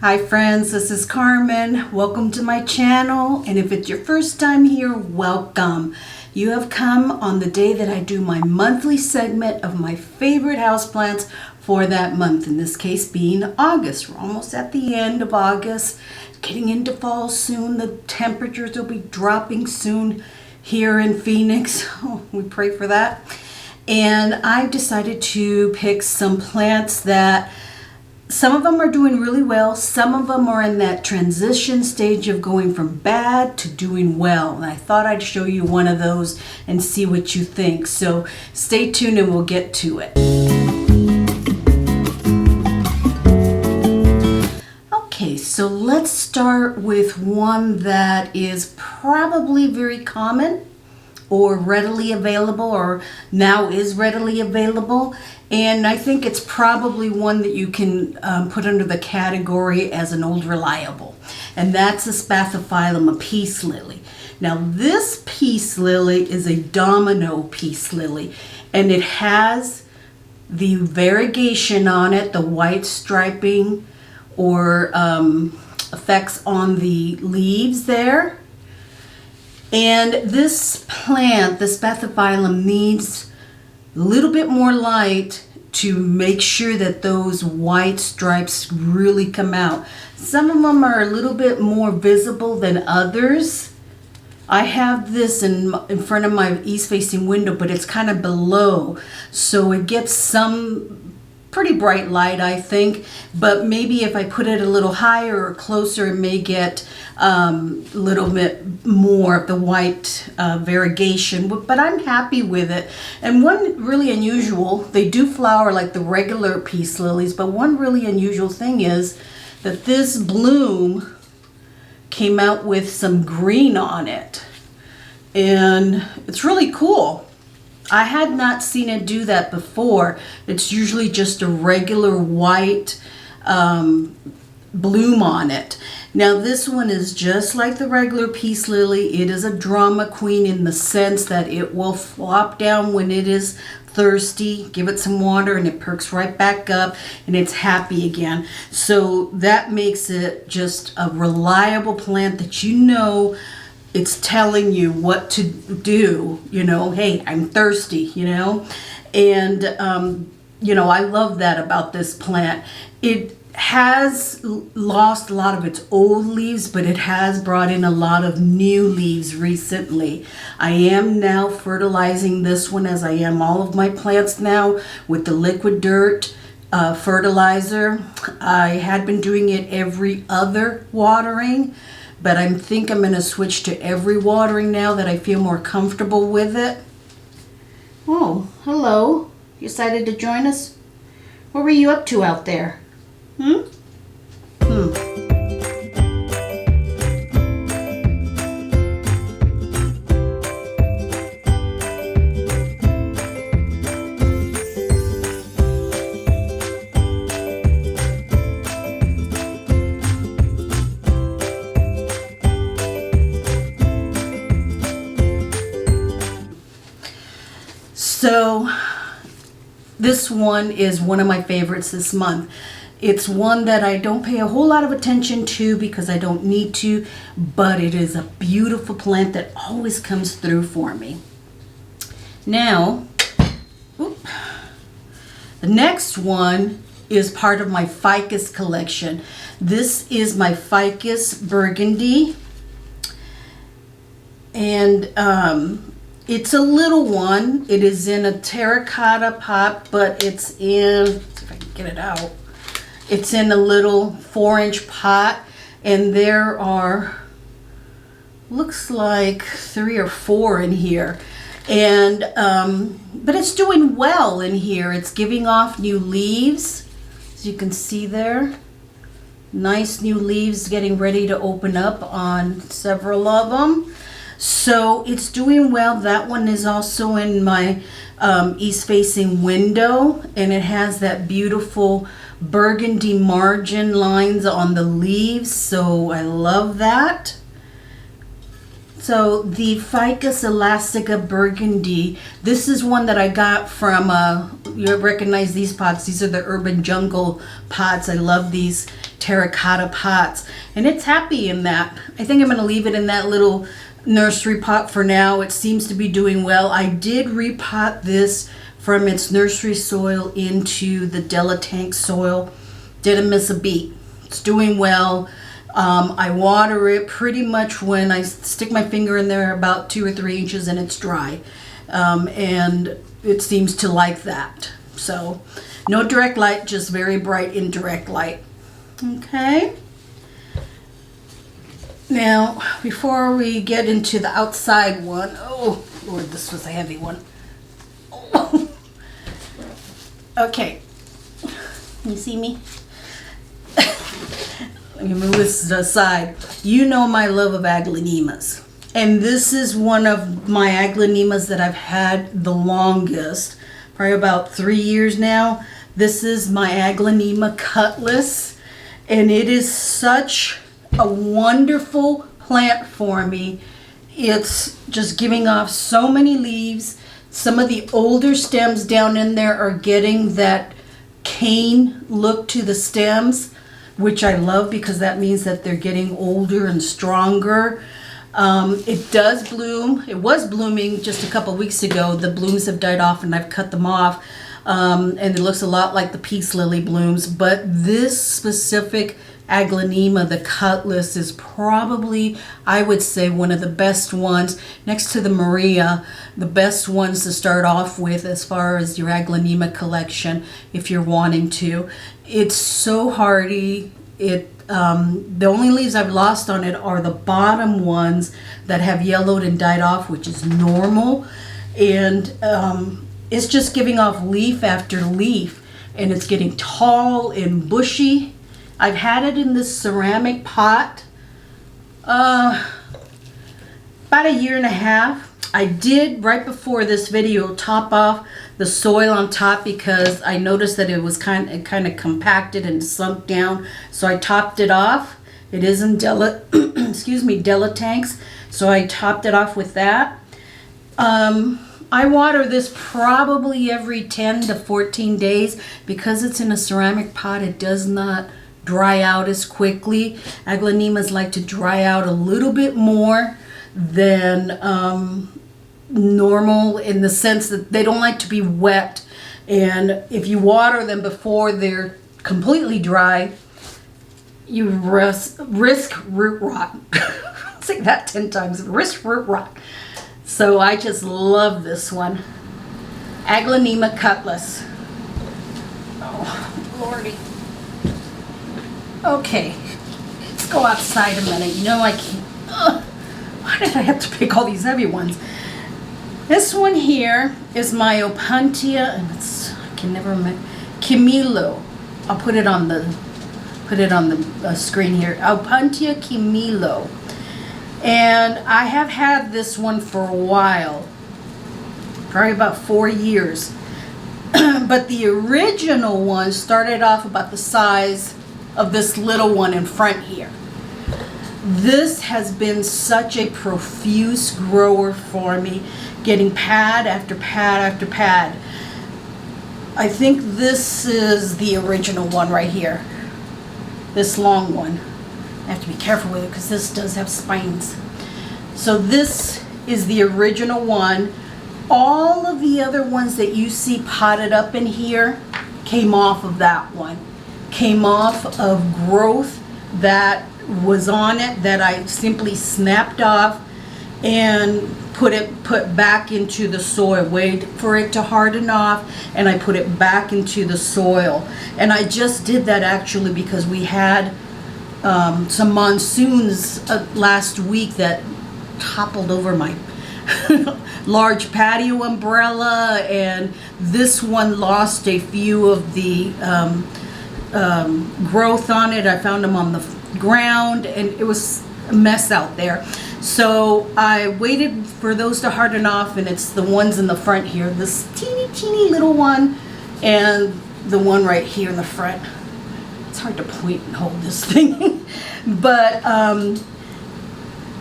Hi friends, this is Carmen. Welcome to my channel, and if it's your first time here, welcome. You have come on the day that I do my monthly segment of my favorite houseplants for that month, in this case being August. We're almost at the end of August, getting into fall soon. The temperatures will be dropping soon here in Phoenix. Oh, we pray for that. And I've decided to pick some plants that some of them are doing really well. Some of them are in that transition stage of going from bad to doing well. And I thought I'd show you one of those and see what you think. So stay tuned and we'll get to it. Okay, so let's start with one that is probably very common or readily available, or now is readily available. And I think it's probably one that you can put under the category as an old reliable. And that's a Spathiphyllum, a peace lily. Now this peace lily is a Domino peace lily, and it has the variegation on it, the white striping or effects on the leaves there. And this plant, the Spathiphyllum, needs a little bit more light to make sure that those white stripes really come out. Some of them are a little bit more visible than others. I have this in front of my east-facing window, but it's kind of below, so it gets some pretty bright light, I think. But maybe if I put it a little higher or closer, it may get a little bit more of the white variegation, but I'm happy with it. And one really unusual, they do flower like the regular peace lilies, but one really unusual thing is that this bloom came out with some green on it, and it's really cool. I had not seen it do that before. It's usually just a regular white bloom on it. Now this one is just like the regular peace lily. It is a drama queen in the sense that it will flop down when it is thirsty, give it some water, and it perks right back up and it's happy again. So that makes it just a reliable plant that you know it's telling you what to do, you know, hey, I'm thirsty, you know. And you know, I love that about this plant. It has lost a lot of its old leaves, but it has brought in a lot of new leaves recently. I am now fertilizing this one, as I am all of my plants now, with the liquid dirt fertilizer. I had been doing it every other watering, but I think I'm going to switch to every watering now that I feel more comfortable with it. Oh, hello. You decided to join us? What were you up to out there? So this one is one of my favorites this month. It's one that I don't pay a whole lot of attention to because I don't need to, but it is a beautiful plant that always comes through for me. Now, the next one is part of my Ficus collection. This is my Ficus Burgundy, and it's a little one. It is in a terracotta pot, but it's in, let's see if I can get it out. It's in a little 4-inch pot, and there are, looks like 3 or 4 in here. And, but it's doing well in here. It's giving off new leaves, as you can see there. Nice new leaves getting ready to open up on several of them. So it's doing well. That one is also in my east-facing window, and it has that beautiful burgundy margin lines on the leaves, so I love that. So the Ficus Elastica Burgundy, this is one that I got from, you recognize these pots. These are the Urban Jungle pots. I love these terracotta pots. And it's happy in that. I think I'm going to leave it in that little nursery pot for now. It seems to be doing well. I did repot this from its nursery soil into the Delatank soil. Didn't miss a beat. It's doing well. I water it pretty much when I stick my finger in there about 2 or 3 inches and it's dry. And it seems to like that. So no direct light, just very bright indirect light. Okay. Now, before we get into the outside one, oh Lord, this was a heavy one. Oh. Okay. You see me? Let me move this aside. You know my love of aglaonemas. And this is one of my aglaonemas that I've had the longest, probably about 3 years now. This is my Aglaonema Cutlass, and it is such a wonderful plant for me. It's just giving off so many leaves. Some of the older stems down in there are getting that cane look to the stems, which I love because that means that they're getting older and stronger. It does bloom. It was blooming just a couple weeks ago. The blooms have died off and I've cut them off. And it looks a lot like the peace lily blooms. But this specific Aglaonema, the Cutlass, is probably, I would say, one of the best ones, next to the Maria, the best ones to start off with as far as your Aglaonema collection, if you're wanting to. It's so hardy. The only leaves I've lost on it are the bottom ones that have yellowed and died off, which is normal. And it's just giving off leaf after leaf, and it's getting tall and bushy. I've had it in this ceramic pot about 1.5 years. I did, right before this video, top off the soil on top because I noticed that it was kind of compacted and sunk down. So I topped it off. It is in Delatanks. So I topped it off with that. I water this probably every 10 to 14 days. Because it's in a ceramic pot, it does not dry out as quickly. Aglaonemas like to dry out a little bit more than normal, in the sense that they don't like to be wet, and if you water them before they're completely dry, you risk root rot. I'll say that 10 times. Risk root rot. So I just love this one. Aglaonema Cutlass. Oh, Lordy. Okay, let's go outside a minute. You know I can't. Why did I have to pick all these heavy ones? This one here is my Opuntia, and I can never remember, Quimilo. I'll put it on the screen here. Opuntia Quimilo, and I have had this one for a while, probably about 4 years. But the original one started off about the size of this little one in front here. This has been such a profuse grower for me, getting pad after pad after pad. I think this is the original one right here. This long one. I have to be careful with it because this does have spines. So this is the original one. All of the other ones that you see potted up in here came off of that one. Came off of growth that was on it that I simply snapped off and put back into the soil. Wait for it to harden off, and I put it back into the soil. And I just did that actually because we had some monsoons last week that toppled over my large patio umbrella, and this one lost a few of the growth on it. I found them on the ground, and it was a mess out there. So I waited for those to harden off, and it's the ones in the front here, this teeny little one and the one right here in the front. It's hard to point and hold this thing. But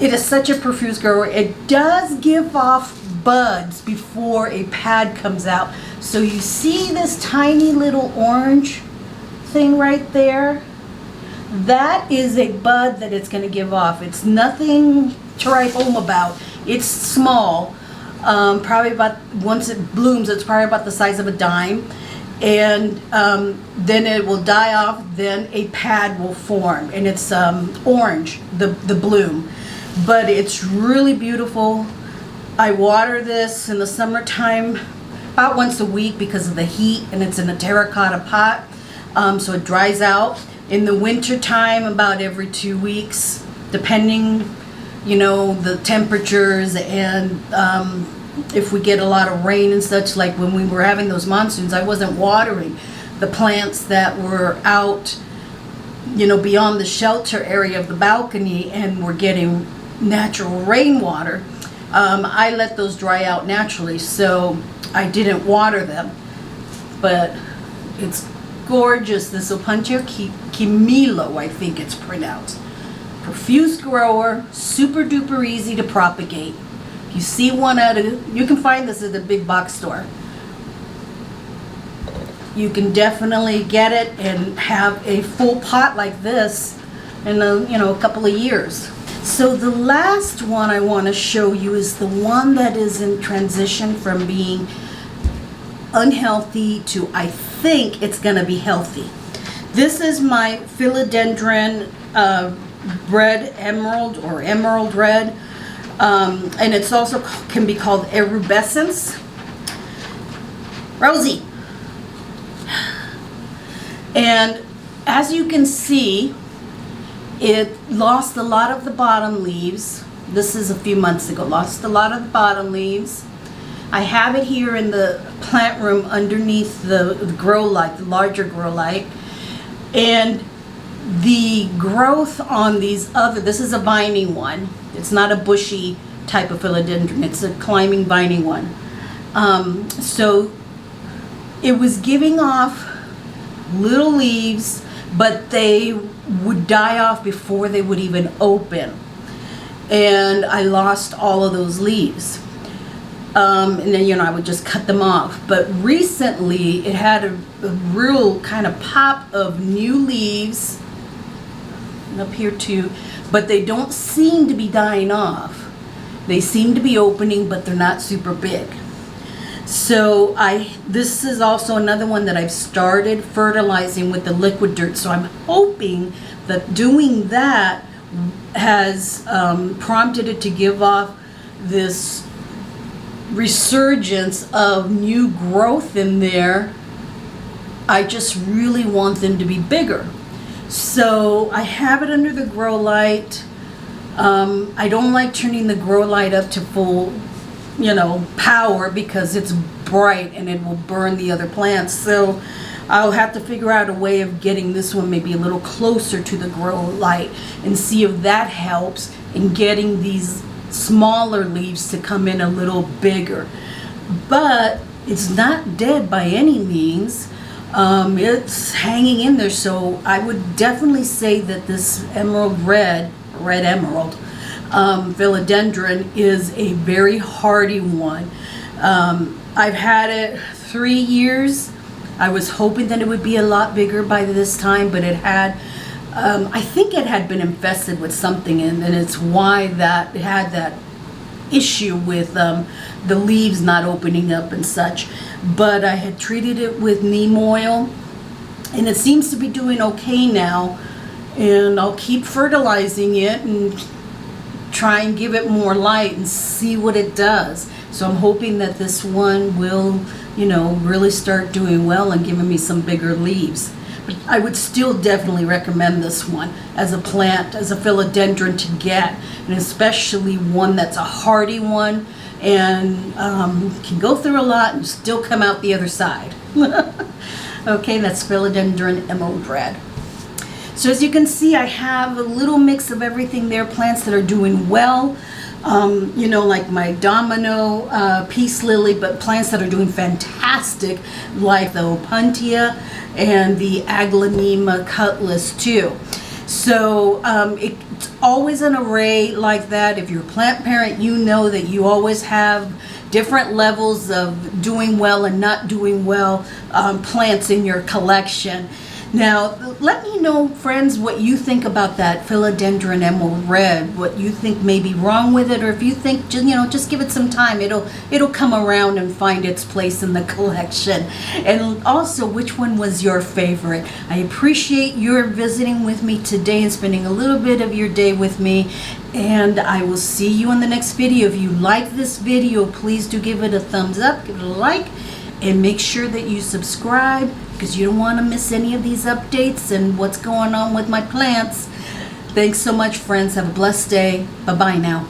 it is such a profuse grower. It does give off buds before a pad comes out. So you see this tiny little orange thing right there? That is a bud that it's going to give off. It's nothing to write home about. It's small. Probably about, once it blooms, it's probably about the size of a dime. And then it will die off, then a pad will form. And it's orange, the bloom. But it's really beautiful. I water this in the summertime about once a week because of the heat, and it's in a terracotta pot, so it dries out. In the winter time, about every 2 weeks, depending, you know, the temperatures, and if we get a lot of rain and such. Like when we were having those monsoons, I wasn't watering the plants that were out, you know, beyond the shelter area of the balcony and were getting natural rainwater. I let those dry out naturally, so I didn't water them. But it's gorgeous. This Opuntia Quimilo, I think it's pronounced. Profuse grower, super duper easy to propagate. If you see one you can find this at the big box store. You can definitely get it and have a full pot like this in a couple of years. So the last one I want to show you is the one that is in transition from being unhealthy to, I think it's going to be healthy. This is my Philodendron Red Emerald, or Emerald Red, and it's also can be called erubescence. Rosie. And as you can see, it lost a lot of the bottom leaves. This is a few months ago. Lost a lot of the bottom leaves. I have it here in the plant room underneath the grow light, the larger grow light. And the growth on these this is a vining one. It's not a bushy type of philodendron. It's a climbing vining one. So it was giving off little leaves, but they would die off before they would even open. And I lost all of those leaves. And then, I would just cut them off. But recently, it had a real kind of pop of new leaves, and up here too, but they don't seem to be dying off. They seem to be opening, but they're not super big. So this is also another one that I've started fertilizing with the liquid dirt. So I'm hoping that doing that has prompted it to give off this resurgence of new growth in there. I just really want them to be bigger. So I have it under the grow light. I don't like turning the grow light up to full power because it's bright and it will burn the other plants. So I'll have to figure out a way of getting this one maybe a little closer to the grow light and see if that helps in getting these smaller leaves to come in a little bigger. But it's not dead by any means. It's hanging in there, so I would definitely say that this emerald red emerald philodendron is a very hardy one. I've had it 3 years. I was hoping that it would be a lot bigger by this time, but it had I think it had been infested with something, and it's why that it had that issue with the leaves not opening up and such. But I had treated it with neem oil, and it seems to be doing okay now. And I'll keep fertilizing it and try and give it more light and see what it does. So I'm hoping that this one will, really start doing well and giving me some bigger leaves. But I would still definitely recommend this one as a plant, as a philodendron to get, and especially one that's a hardy one and can go through a lot and still come out the other side. Okay, that's Philodendron Emerald Red. So as you can see, I have a little mix of everything there. Plants that are doing well, like my Domino peace lily, but plants that are doing fantastic, like the Opuntia and the Aglaonema Cutlass too. So it's always an array like that. If you're a plant parent, you know that you always have different levels of doing well and not doing well plants in your collection. Now, let me know, friends, what you think about that Philodendron Emerald Red, what you think may be wrong with it, or if you think, you know, just give it some time. It'll come around and find its place in the collection. And also, which one was your favorite? I appreciate your visiting with me today and spending a little bit of your day with me. And I will see you in the next video. If you like this video, please do give it a thumbs up, give it a like, and make sure that you subscribe, because you don't want to miss any of these updates and what's going on with my plants. Thanks so much, friends. Have a blessed day. Bye-bye now.